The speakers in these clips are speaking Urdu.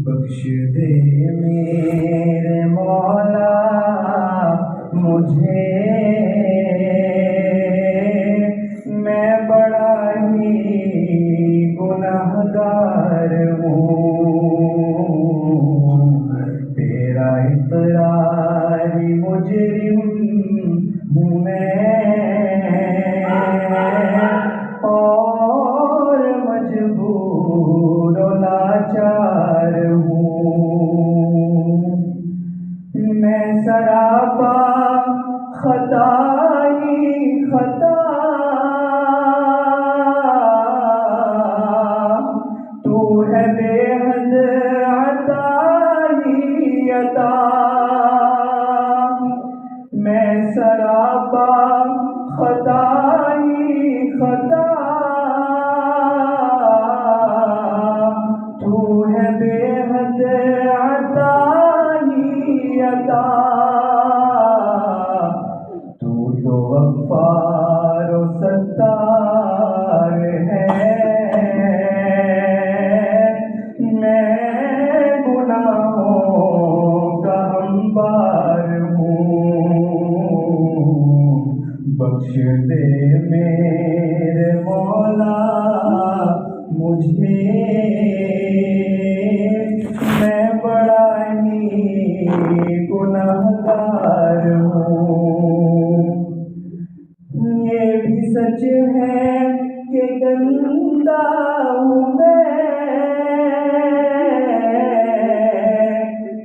بخش دے میرے مولا مجھے، میں بڑا ہی گناہگار ہوں، تیرا اقراری مجرم ہوں میں، اور مجبور و لاچار ہوں، میں سراپا خطائی خطا، تو ہے بے حد عطائی عطا، میں سراپا خطائی خطا، تو ہے بے حد عطائی عطا، تو غفار و ستار ہے، میں گناہوں کا انبار ہوں، بخش دے میرے مولا مجھے، میں بڑا ہی گناہگار ہوں، یہ بھی سچ ہے کہ گندا ہوں میں،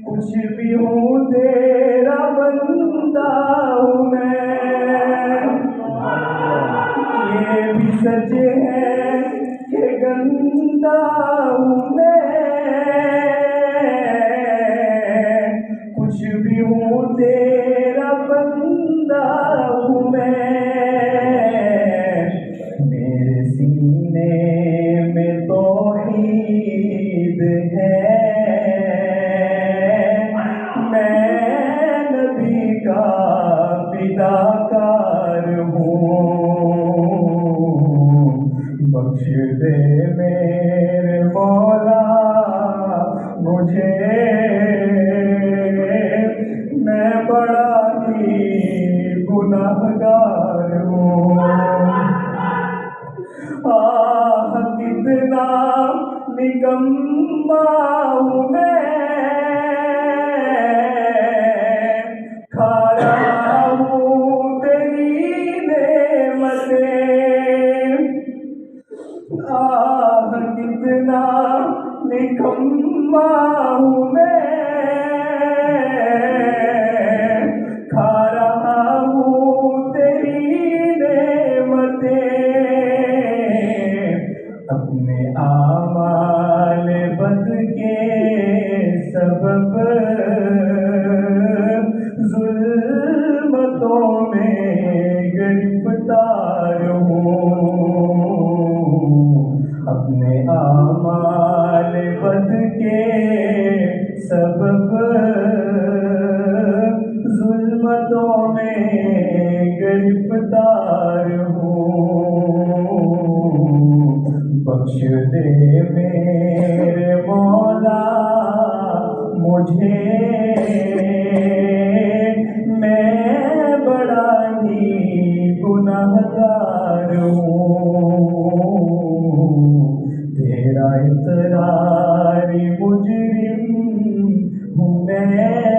کچھ بھی ہوں تیرا بندہ ہوں میں، یہ بھی سچ ہے کہ گندا ہوں میں، کچھ بھی ہوں تیرا بندہ ہوں میں، میرے سینے میں توحید ہے، میں نبی کا فداکار ہوں، بخش دے میرے مولا مجھے، میں بڑا ہی گناہگار ہوں، آہ کتنا نکما ہوں میں، کھا رہا ہوں تیری نعمتیں، آہ کتنا نکما ہوں میں، کھا رہا ہوں تیری نعمتیں، اپنے اعمال بد کے سبب ظلمتوں میں گرفتار ہوں، اپنے اعمال بد کے سبب ظلمتوں میں گرفتار ہوں، بخش دے میرے مولا مجھے، میں بڑا ہی گناہگار ہوں، تیرا اقراری مجرم ہوں میں،